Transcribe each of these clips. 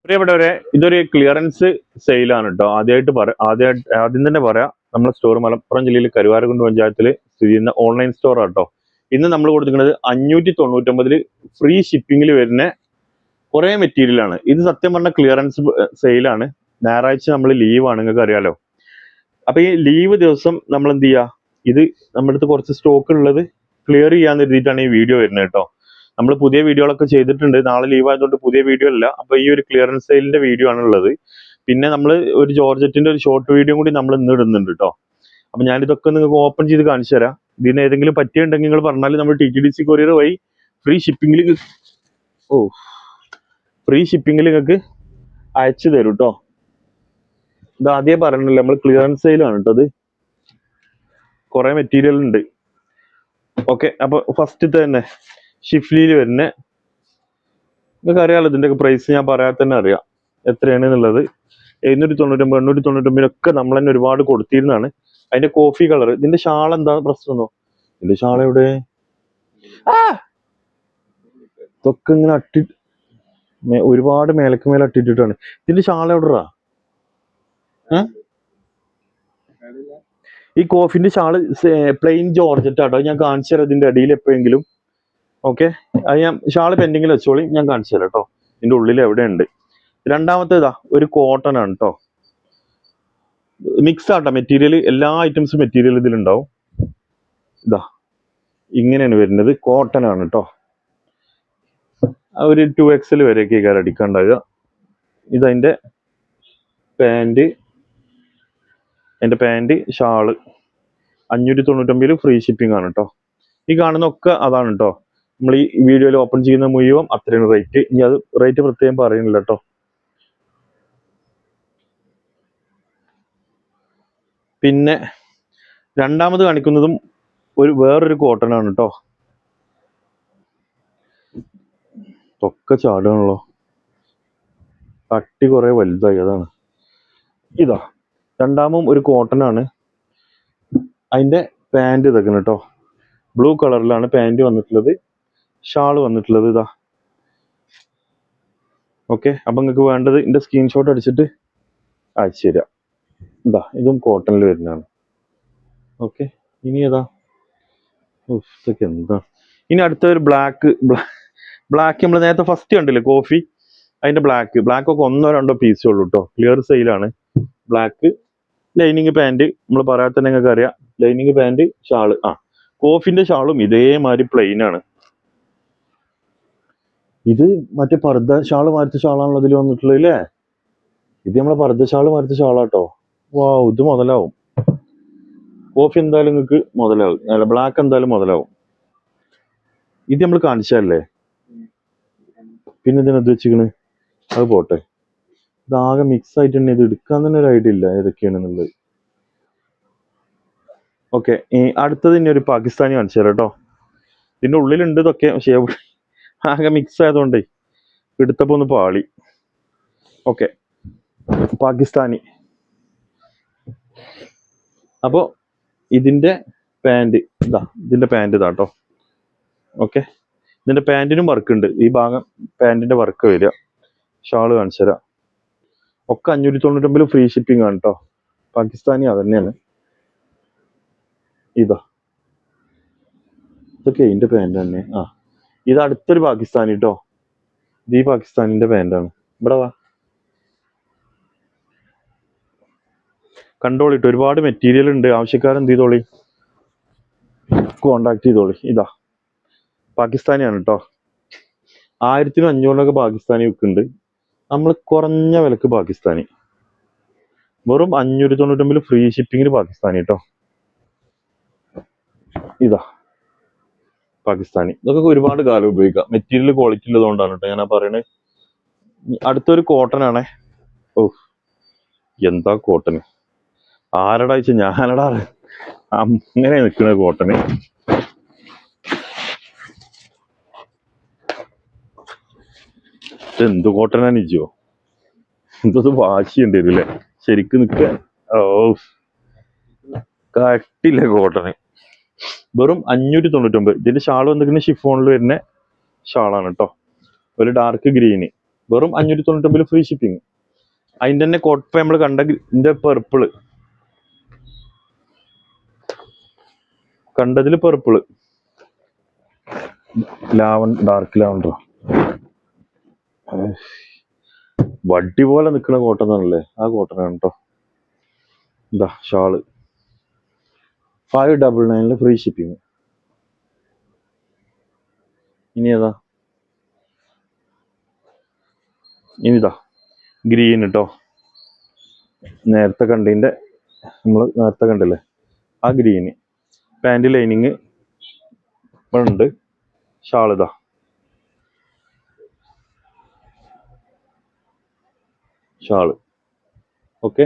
പ്രിയപ്പെട്ടവരെ, ഇതൊരു ക്ലിയറൻസ് സെയിലാണ് കേട്ടോ. ആദ്യം തന്നെ പറയാം, നമ്മുടെ സ്റ്റോർ മലപ്പുറം ജില്ലയിൽ കരുവാരക്കുണ്ട് പഞ്ചായത്തിൽ സ്ഥിതി ചെയ്യുന്ന ഓൺലൈൻ സ്റ്റോർ ആട്ടോ. ഇന്ന് നമ്മൾ കൊടുക്കുന്നത് 599 ഫ്രീ ഷിപ്പിംഗിൽ വരുന്ന കുറെ മെറ്റീരിയൽ ആണ്. ഇത് സത്യം പറഞ്ഞ ക്ലിയറൻസ് സെയിലാണ്. ഞായറാഴ്ച നമ്മൾ ലീവാണ്, നിങ്ങൾക്ക് അറിയാലോ. അപ്പൊ ഈ ലീവ് ദിവസം നമ്മൾ എന്ത് ചെയ്യുക, ഇത് നമ്മുടെ അടുത്ത് കുറച്ച് സ്റ്റോക്ക് ഉള്ളത് ക്ലിയർ ചെയ്യാന്ന് കരുതിയിട്ടാണ് ഈ വീഡിയോ വരുന്നത് കേട്ടോ. നമ്മൾ പുതിയ വീഡിയോകളൊക്കെ ചെയ്തിട്ടുണ്ട്. നാളെ ലീവ് ആയതുകൊണ്ട് പുതിയ വീഡിയോ അല്ല. അപ്പൊ ഈ ഒരു ക്ലിയറൻസ് സെയിലിന്റെ വീഡിയോ ആണ് ഉള്ളത്. പിന്നെ നമ്മൾ ഒരു ജോർജറ്റിന്റെ ഒരു ഷോർട്ട് വീഡിയോ കൂടി നമ്മൾ ഇന്ന് ഇടുന്നുണ്ട് കേട്ടോ. അപ്പൊ ഞാനിതൊക്കെ നിങ്ങൾക്ക് ഓപ്പൺ ചെയ്ത് കാണിച്ചു തരാം. ഇതിന് ഏതെങ്കിലും പറ്റിയുണ്ടെങ്കിൽ നിങ്ങൾ പറഞ്ഞാൽ നമ്മൾ TTDC കൊറിയർ വഴി ഫ്രീ ഷിപ്പിംഗിൽ നിങ്ങൾക്ക് അയച്ചു തരും കേട്ടോ. ഇത് ആദ്യം പറഞ്ഞില്ല, നമ്മൾ ക്ലിയറൻസ് സെയിലാണ് കേട്ടോ. അത് കുറെ മെറ്റീരിയൽ ഉണ്ട്. ഓക്കെ, അപ്പൊ ഫസ്റ്റ് തന്നെ ഷിഫ്ലിയിൽ വരുന്ന, നിങ്ങൾക്ക് അറിയാമല്ലോ ഇതിന്റെ പ്രൈസ് ഞാൻ പറയാതെ തന്നെ അറിയാം എത്രയാണ് എന്നുള്ളത്. 799 899 നമ്മൾ തന്നെ ഒരുപാട് കൊടുത്തിരുന്നതാണ്. അതിന്റെ കോഫി കളർ. ഇതിന്റെ ഷാൾ എന്താ പ്രശ്നമോ? ഇതിന്റെ ഷാൾ എവിടെ? ഇതൊക്കെ ഇങ്ങനെ ഒരുപാട് മേലെ അട്ടിട്ടിട്ടാണ്. ഇതിന്റെ ഷാൾ എവിടെറാ? ഈ കോഫിന്റെ ഷാള് പ്ലെയിൻ ജോർജറ്റ് ആട്ടോ. ഞാൻ കാണിച്ചു തരാം ഇതിന്റെ അടിയിൽ എപ്പോഴെങ്കിലും. ഓക്കെ, അത് ഞാൻ ഷാള് പെൻഡിങ്ങിൽ വെച്ചോളി, ഞാൻ കാണിച്ചു തരാം കേട്ടോ. ഇതിന്റെ ഉള്ളിൽ എവിടെ ഉണ്ട്. രണ്ടാമത്തേതാ ഒരു കോട്ടൺ ആണ് കേട്ടോ. മിക്സ് ആട്ടോ മെറ്റീരിയൽ, എല്ലാ ഐറ്റംസും മെറ്റീരിയൽ ഇതിലുണ്ടാവും. ഇതാ ഇങ്ങനെയാണ് വരുന്നത്, കോട്ടൺ ആണ് കേട്ടോ. ഒരു 2XL വരെയൊക്കെ കാര്യം അടിക്കാണ്ടാവുക. ഇതതിന്റെ പാൻറ് ഷാള് 599 ഫ്രീ ഷിപ്പിംഗ് ആണ് കേട്ടോ. ഈ കാണുന്നൊക്കെ അതാണ് കേട്ടോ. നമ്മൾ ഈ വീഡിയോയിൽ ഓപ്പൺ ചെയ്യുന്ന മുഴുവൻ അത്രയാണ് റേറ്റ്. ഇനി അത് റേറ്റ് പ്രത്യേകം പറയുന്നില്ല കേട്ടോ. പിന്നെ രണ്ടാമത് കാണിക്കുന്നതും വേറൊരു കോട്ടൺ ആണ് കേട്ടോ. ഒക്കെ ചാടുകയാണല്ലോ, കട്ടി കുറെ വലുതായി, അതാണ്. ഇതാ രണ്ടാമും ഒരു കോട്ടൺ ആണ്. അതിന്റെ പാൻറ് ഇതൊക്കെ കേട്ടോ. ബ്ലൂ കളറിലാണ് പാൻറ് വന്നിട്ടുള്ളത്, ഷാള് വന്നിട്ടുള്ളത്. ഇതാ ഓക്കെ. അപ്പൊ നിങ്ങൾക്ക് വേണ്ടത് ഇതിന്റെ സ്ക്രീൻഷോട്ട് അടിച്ചിട്ട് അയച്ചു തരാം. ഇതാ ഇതും കോട്ടണിൽ വരുന്നതാണ്. ഓക്കെ, ഇനി ഏതാ? ഇതൊക്കെ എന്താ? ഇനി അടുത്ത ഒരു ബ്ലാക്ക് നമ്മൾ നേരത്തെ ഫസ്റ്റ് കണ്ടില്ലേ കോഫി, അതിന്റെ ബ്ലാക്ക് ഒക്കെ 1-2 പീസേ ഉള്ളൂ കേട്ടോ. ക്ലിയർ സെയിലാണ്. ബ്ലാക്ക് ലൈനിങ് പാൻറ്, നമ്മൾ പറയാതെ തന്നെ നിങ്ങൾക്ക് അറിയാം. Lining pant, shawl. കോഫിന്റെ ഷാളും ഇതേമാതിരി പ്ലെയിൻ ആണ്. ഇത് മറ്റേ പർദ്ദ ഷാള് മാറ്റ ഷാളാണല്ലോ ഇതിൽ വന്നിട്ടുള്ളത് അല്ലേ? ഇത് നമ്മളെ പർദ്ദ ഷാള് മാറ്റ ഷാളാട്ടോ. ഇത് മുതലാവും. കോഫി എന്തായാലും നിങ്ങൾക്ക് മുതലാവും, അല്ല ബ്ലാക്ക് എന്തായാലും മുതലാവും. ഇത് നമ്മൾ കാണിച്ചല്ലേ. പിന്നെ ഇതിനെന്ത് വെച്ചിക്കണ്, അത് പോട്ടെ. ഇതാകെ മിക്സ് ആയിട്ടുണ്ട്. ഇത് എടുക്കാൻ തന്നെ ഒരു ഐഡിയ ഇല്ല ഏതൊക്കെയാണെന്നുള്ളത്. ഓക്കെ, അടുത്തത് ഇനി ഒരു പാകിസ്ഥാനി കാണിച്ചു തരാം കേട്ടോ. ഇതിന്റെ ഉള്ളിലുണ്ട് ഇതൊക്കെ, പക്ഷേ ആകെ മിക്സ് ആയതുകൊണ്ടേ എടുത്തപ്പോ ഒന്ന് പാളി. ഓക്കെ, പാകിസ്ഥാനി. അപ്പോ ഇതിന്റെ പാൻറ് ഇതാട്ടോ. ഓക്കെ, ഇതിന്റെ പാൻറിനും വർക്ക് ഉണ്ട്. ഈ ഭാഗം പാൻറിന്റെ വർക്ക് വരിക. ഷാള് കാണിച്ചു തരാം. ഒക്കെ 599 ഫ്രീ ഷിപ്പിംഗ് ആണ് കേട്ടോ. പാകിസ്ഥാനി അതന്നെയാണ്. ഇതൊക്കെ ഇതിന്റെ പാൻറ് തന്നെ. ഇത് അടുത്തൊരു പാകിസ്ഥാനി കേട്ടോ. ഇത് ഈ പാകിസ്ഥാനിന്റെ പാൻറാണ്. ഇവിടെ വാ, കണ്ടോളിട്ട്. ഒരുപാട് മെറ്റീരിയൽ ഉണ്ട്. ആവശ്യക്കാരെന്ത് ചെയ്തോളി, കോണ്ടാക്ട് ചെയ്തോളി. ഇതാ പാകിസ്ഥാനിയാണ് കേട്ടോ. 1500 പാകിസ്ഥാനി വിൽക്കുന്നുണ്ട്. നമ്മൾ കുറഞ്ഞ വിലക്ക് പാകിസ്ഥാനി, വെറും 599 ഫ്രീ ഷിപ്പിങ്ങിന് പാകിസ്ഥാനി കേട്ടോ. ഇതാ പാകിസ്ഥാനി. ഇതൊക്കെ ഒരുപാട് കാലം ഉപയോഗിക്കാം. മെറ്റീരിയൽ ക്വാളിറ്റി ഉള്ളതുകൊണ്ടാണ് കേട്ടോ ഞാൻ പറയണത്. അടുത്തൊരു കോട്ടൺ ആണേ. എന്താ കോട്ടന്! ആരടാ വെച്ചാൽ ഞാനടാ അങ്ങനെ നിൽക്കുന്ന കോട്ടന്. എന്ത് കോട്ടനാ നിജോ? എന്തത് വാശിയുണ്ട് ഇതില്ലേ, ശരിക്കും നിൽക്ക. കട്ടില്ല കോട്ടന്. വെറും 599. ഇതിന്റെ ഷാൾ വന്നിരിക്കുന്ന ഷിഫോണിൽ വരുന്ന ഷാളാണ് കേട്ടോ. ഒരു ഡാർക്ക് ഗ്രീന്. വെറും 599 ഫ്രീ ഷിപ്പിംഗ്. അതിൻ്റെ തന്നെ കോട്ട് ഇപ്പം നമ്മൾ കണ്ട ഇതിൻ്റെ പെർപ്പിള് കണ്ടതിൽ പെർപ്പിള് ഡാർക്ക് ലാവണ്ടർ വടി പോലെ നിൽക്കുന്ന കോട്ടൺ ആണല്ലേ, ആ കോട്ടനാണ് കേട്ടോ. എന്താ ഷാള് 599 ഫ്രീ ഷിപ്പിംഗ്. ഇനി ഏതാ, ഇനിതാ ഗ്രീൻ കേട്ടോ. നേരത്തെ കണ്ടതിൻ്റെ നമ്മൾ നേരത്തെ കണ്ടില്ലേ ആ ഗ്രീന്. പാൻറ് ലൈനിങ് ഉണ്ട്. ഷാളിതാ ഷാള്. ഓക്കെ,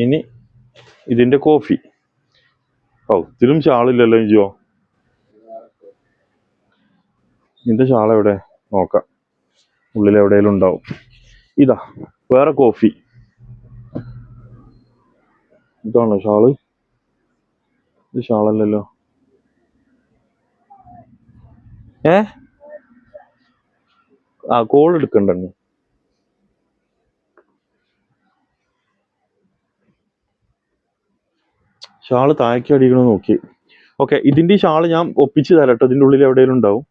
ഇനി ഇതിൻ്റെ കോഫി. ഇതിലും ഷാളില്ലല്ലോ ജിയോ. ഇതിൻ്റെ ഷാൾ എവിടെ നോക്കാം, ഉള്ളിൽ എവിടെയെങ്കിലും ഉണ്ടാവും. ഇതാ വേറെ കോഫി. ഇതാണോ ഷാള്? ഇത് ഷാളല്ലല്ലോ. കോൾ എടുക്കണ്ടെന്ന്. ഷാള് താഴേക്ക് അടിക്കണോ നോക്കി. ഓക്കെ, ഇതിൻ്റെ ഈ ഷാള് ഞാൻ ഒപ്പിച്ച് തരാം കേട്ടോ. ഇതിൻ്റെ ഉള്ളിൽ എവിടെയെങ്കിലും ഉണ്ടാവും.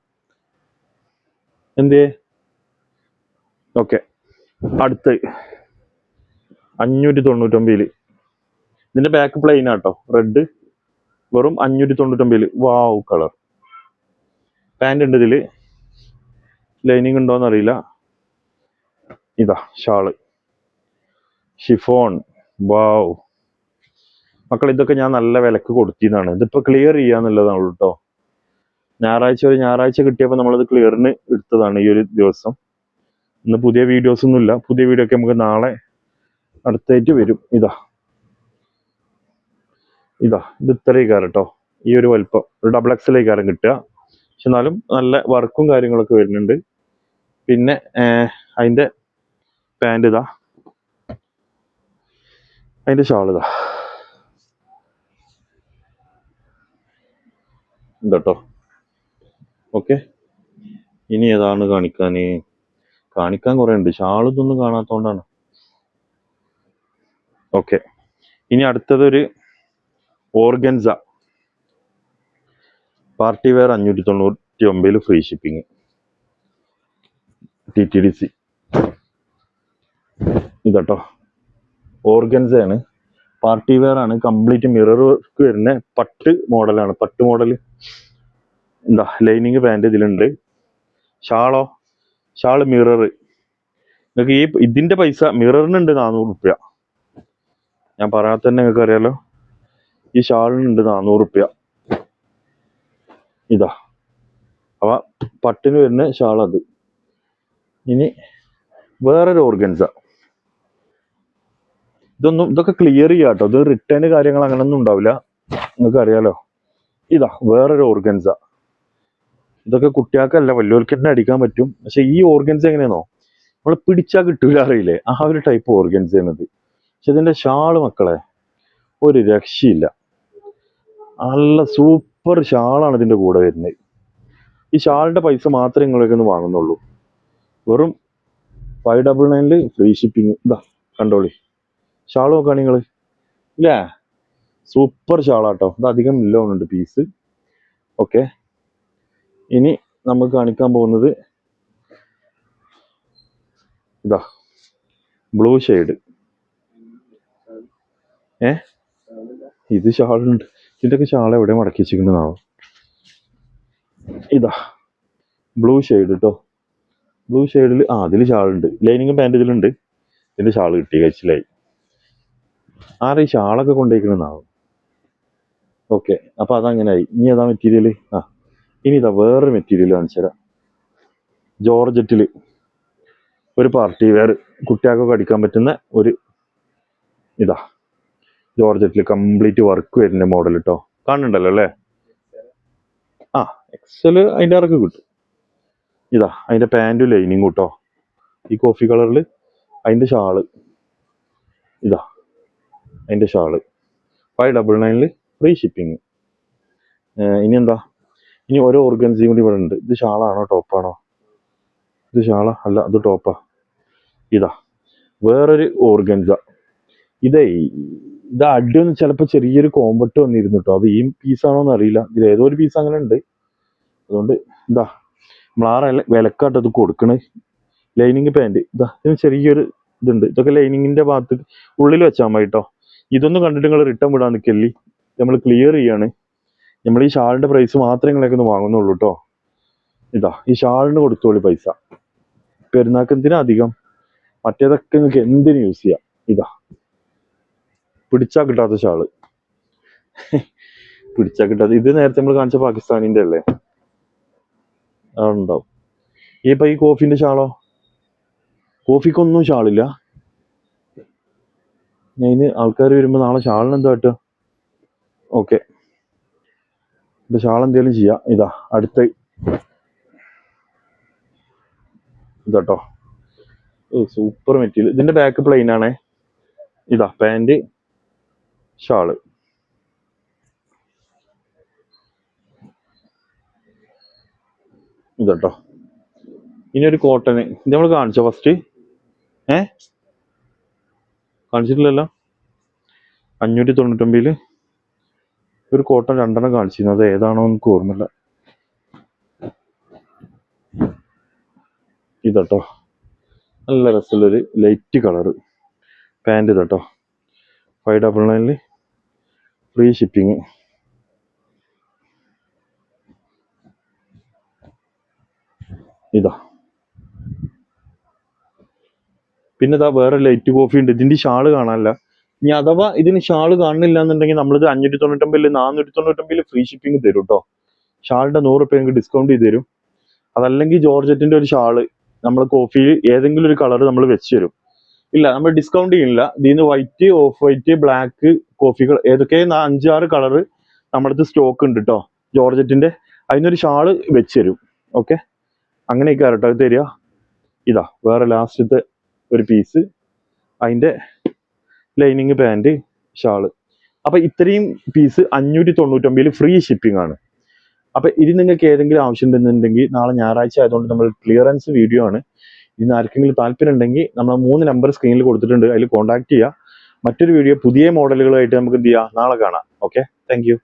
എന്തേ? ഓക്കെ, അടുത്ത് 599. ഇതിൻ്റെ ബാക്ക് പ്ലെയിൻ ആട്ടോ, റെഡ്. വെറും 599. വാവ് കളർ. പാൻറ് ഉണ്ട് ഇതിൽ. ലൈനിങ് ഉണ്ടോയെന്ന് അറിയില്ല. ഇതാ ഷാള് ഷിഫോൺ. വാവ് മക്കൾ, ഇതൊക്കെ ഞാൻ നല്ല വിലക്ക് കൊടുത്തിന്നാണ്. ഇതിപ്പോൾ ക്ലിയർ ചെയ്യാന്നുള്ളതാണ് കേട്ടോ. ഒരു ഞായറാഴ്ച കിട്ടിയപ്പോൾ നമ്മളത് ക്ലിയറിന് എടുത്തതാണ് ഈ ഒരു ദിവസം. ഇന്ന് പുതിയ വീഡിയോസ് ഒന്നുമില്ല. പുതിയ വീഡിയോ ഒക്കെ നമുക്ക് നാളെ അടുത്തായിട്ട് വരും. ഇത് ഇത്രയും കേട്ടോ. ഈ ഒരു വലിപ്പം ഒരു ഡബിൾ എക്സലേക്കാരം കിട്ടുക. പക്ഷെ എന്നാലും നല്ല വർക്കും കാര്യങ്ങളൊക്കെ വരുന്നുണ്ട്. പിന്നെ അതിൻ്റെ പാൻറ് ഇതാ, അതിൻ്റെ ഷാൾ ഇതാ ഇതട്ടോ. ഓക്കെ, ഇനി ഏതാണ് കാണിക്കാൻ കുറേ ഉണ്ട്. ഷാൾ ഇതൊന്നും കാണാത്തോണ്ടാണ്. ഓക്കെ, ഇനി അടുത്തതൊരു organza party wear 599 free shipping. TTDC ഇതട്ടോ. ഓർഗൻസയാണ്, പാർട്ടി വെയർ ആണ്. കംപ്ലീറ്റ് മിറർ വർക്ക് വരുന്ന പട്ട് മോഡലാണ്. പട്ട് മോഡൽ. എന്താ ലൈനിങ് പാൻറ് ഇതിലുണ്ട്. Shawl mirror. നിങ്ങൾക്ക് ഇതിന്റെ പൈസ മിററിനുണ്ട് 400 റുപ്യ. ഞാൻ പറയാത്ത തന്നെ നിങ്ങൾക്ക് അറിയാലോ. ഈ ഷാളിനുണ്ട് 400 റുപ്യ. ഇതാ അവ പട്ടിന് വരുന്ന ഷാൾ അത്. ഇനി വേറൊരു ഓർഗൻസ. ഇതൊക്കെ ക്ലിയർ ചെയ്യാം കേട്ടോ. ഇത് റിട്ടേൺ കാര്യങ്ങൾ അങ്ങനൊന്നും ഉണ്ടാവില്ല, നിങ്ങൾക്ക് അറിയാലോ. ഇതാ വേറൊരു ഓർഗൻസ. ഇതൊക്കെ കുട്ടികൾക്കല്ല വലിയവർക്ക് തന്നെ അടിക്കാൻ പറ്റും. പക്ഷെ ഈ ഓർഗൻസ എങ്ങനെയാണോ, നമ്മൾ പിടിച്ചാൽ കിട്ടൂല അറിയില്ലേ, ആ ഒരു ടൈപ്പ് ഓർഗൻസ ആണത്. പക്ഷെ ഇതിന്റെ ഷാള് മക്കളെ ഒരു രക്ഷയില്ല. നല്ല സൂപ്പർ ഷാളാണ് ഇതിന്റെ കൂടെ വരുന്നത്. ഈ ഷാളിന്റെ പൈസ മാത്രമേ നിങ്ങളൊക്കെ ഒന്ന് വാങ്ങുന്നുള്ളൂ. വെറും 599 ഫ്രീ ഷിപ്പിംഗ്. ഇതാ കണ്ടോളി. ഷാൾ നോക്കുകയാണ് നിങ്ങൾ ഇല്ലേ, സൂപ്പർ ഷാളാട്ടോ. ഇത് അധികം ഇല്ലോന്നുണ്ട് പീസ്. ഓക്കെ, ഇനി നമുക്ക് കാണിക്കാൻ പോകുന്നത് ഇതാ ബ്ലൂ ഷെയ്ഡ്. ഇത് ഷാളുണ്ട്. ഇതിൻ്റെയൊക്കെ ഷാൾ എവിടെ മടക്കി വെച്ചിട്ടുണ്ടെന്നാവും. ഇതാ ബ്ലൂ ഷെയ്ഡ് കേട്ടോ. ബ്ലൂ ഷെയ്ഡിൽ അതിൽ ഷാളുണ്ട്. ലൈനിങ്ങും പാൻറ് ഇതിലുണ്ട്. ഇതിൻ്റെ ഷാൾ കിട്ടി കഴിച്ചിലായി. ആരെ ഈ ഷാളൊക്കെ കൊണ്ടുപോയിക്കണമെന്നാവും. ഓക്കെ, അപ്പം അതങ്ങനെയായി. ഇനി ഏതാ മെറ്റീരിയൽ? ഇനി ഇതാ വേറൊരു മെറ്റീരിയൽ കാണിച്ചു തരാം. ജോർജറ്റിൽ ഒരു പാർട്ടി വെയർ കുട്ടികൾക്കൊക്കെ അടിക്കാൻ പറ്റുന്ന ഒരു ഇതാ ജോർജറ്റിൽ കംപ്ലീറ്റ് വർക്ക് വരുന്ന മോഡൽ കേട്ടോ. കാണുന്നുണ്ടല്ലോ അല്ലേ? എക്സൽ അതിൻ്റെ ഇറക്ക് കിട്ടും. ഇതാ അതിൻ്റെ പാൻറ്റും ലൈനിങ് കേട്ടോ. ഈ കോഫി കളറിൽ അതിൻ്റെ ഷാള്. ഇതാ അതിൻ്റെ ഷാള് 599 ഫ്രീ ഷിപ്പിംഗ്. ഇനി എന്താ ഇനി ഓരോ ഓർഗൻസിയും കൂടി ഇവിടെ ഉണ്ട്. ഇത് ഷാളാണോ ടോപ്പാണോ? ഇത് ഷാള അല്ല, അത് ടോപ്പാ. ഇതാ വേറൊരു ഓർഗൻസ. ഇതേ ഇത് അടിയൊന്നും ചിലപ്പോൾ ചെറിയൊരു കോമ്പട്ട് വന്നിരുന്നു കേട്ടോ. അത് ഈ പീസാണോന്ന് അറിയില്ല. ഇതിൽ ഏതോ ഒരു പീസ് അങ്ങനെ ഉണ്ട്. അതുകൊണ്ട് ഇതാ നമ്മളാറ് വിലക്കാട്ട് ഇത് കൊടുക്കണേ. ലൈനിങ് പാൻറ് ഇതാ, ഇതിന് ചെറിയൊരു ഇതുണ്ട്. ഇതൊക്കെ ലൈനിങ്ങിന്റെ ഭാഗത്ത് ഉള്ളിൽ വെച്ചാൽ മതി കേട്ടോ. ഇതൊന്നും കണ്ടിട്ട് നിങ്ങൾ റിട്ടേൺ വിടാൻ നിൽക്കല്ലേ. നമ്മൾ ക്ലിയർ ചെയ്യാണ്. നമ്മൾ ഈ ഷാളിന്റെ പ്രൈസ് മാത്രമേ നിങ്ങളൊക്കെ ഒന്ന് വാങ്ങുന്നുള്ളൂ കേട്ടോ. ഇതാ ഈ ഷാളിന് കൊടുത്തോളി പൈസ. പെരുന്നാൾക്ക് എന്തിനാ അധികം, മറ്റേതൊക്കെ നിങ്ങൾക്ക് എന്തിനു യൂസ് ചെയ്യാം. ഇതാ പിടിച്ചാൽ കിട്ടാത്ത ഷാള്, പിടിച്ചാൽ കിട്ടാത്ത. ഇത് നേരത്തെ നമ്മൾ കാണിച്ച പാകിസ്ഥാനിന്റെ അല്ലേ, അതുണ്ടാവും. ഇപ്പൊ ഈ കോഫിന്റെ ഷാളോ? കോഫിക്കൊന്നും ഷാളില്ല. അതിന് ആൾക്കാർ വരുമ്പോൾ നാളെ ഷാളിന് എന്താ പറ്റുക? ഓക്കെ, ഇപ്പൊ ഷാൾ എന്തെങ്കിലും ചെയ്യാം. ഇതാ അടുത്ത ഇതാട്ടോ, സൂപ്പർ മെറ്റീരിയൽ. ഇതിന്റെ ബാക്ക് പ്ലെയിൻ ആണേ. ഇതാ പാന്റ് ഷാള്. ഇതാട്ടോ. ഇനി ഒരു കോട്ടന്, ഇത് നമ്മൾ കാണിച്ചോ ഫസ്റ്റ്? കാണിച്ചിട്ടില്ലല്ലോ. 599 ഒരു കോട്ടൺ 2 കാണിച്ചിരുന്നു. അത് ഏതാണോ എനിക്ക് ഓർമ്മയില്ല. ഇതാട്ടോ നല്ല രസമുള്ളൊരു ലൈറ്റ് കളറ് പാൻറ്. ഇതാട്ടോ 599 ഫ്രീ ഷിപ്പിങ്. ഇതാ പിന്നെ ഇതാ വേറെ ലൈറ്റ് കോഫി ഉണ്ട്. ഇതിന്റെ ഷാള് കാണാനില്ല. ഇനി അഥവാ ഇതിന് ഷാള് കാണുന്നില്ല എന്നുണ്ടെങ്കിൽ നമ്മളിത് 599 499 ഫ്രീ ഷിപ്പിംഗ് തരും കേട്ടോ. ഷാളിന്റെ 100 രൂപ നിങ്ങൾക്ക് ഡിസ്കൗണ്ട് ചെയ്ത് തരും. അതല്ലെങ്കിൽ ജോർജറ്റിന്റെ ഒരു ഷാള് നമ്മൾ കോഫിയിൽ ഏതെങ്കിലും ഒരു കളർ നമ്മൾ വെച്ച് തരും. ഇല്ല, നമ്മൾ ഡിസ്കൗണ്ട് ചെയ്യില്ല. ഇതിന് വൈറ്റ്, ഓഫ് വൈറ്റ്, ബ്ലാക്ക് കോഫികൾ ഏതൊക്കെ 5-6 കളറ് നമ്മുടെ അടുത്ത് സ്റ്റോക്ക് ഉണ്ട് കേട്ടോ ജോർജറ്റിന്റെ. അതിനൊരു ഷാള് വെച്ച് തരും. ഓക്കെ, അങ്ങനെയൊക്കെ കേട്ടോ അത് തരിക. ഇതാ വേറെ ലാസ്റ്റത്തെ ഒരു പീസ്, അതിന്റെ ലൈനിങ് പാൻറ് ഷാള്. അപ്പൊ ഇത്രയും പീസ് 599 ഫ്രീ ഷിപ്പിംഗ് ആണ്. അപ്പൊ ഇത് നിങ്ങൾക്ക് ഏതെങ്കിലും ആവശ്യം ഉണ്ടെന്നുണ്ടെങ്കിൽ നാളെ ഞായറാഴ്ച ആയതുകൊണ്ട് നമ്മൾ ക്ലിയറൻസ് വീഡിയോ ആണ്. ഇതിന് ആർക്കെങ്കിലും താല്പര്യം ഉണ്ടെങ്കിൽ നമ്മൾ 3 നമ്പർ സ്ക്രീനിൽ കൊടുത്തിട്ടുണ്ട്, അതിൽ കോൺടാക്ട് ചെയ്യുക. മറ്റൊരു വീഡിയോ പുതിയ മോഡലുകളായിട്ട് നമുക്ക് എന്ത് ചെയ്യാം, നാളെ കാണാം. Okay, thank you.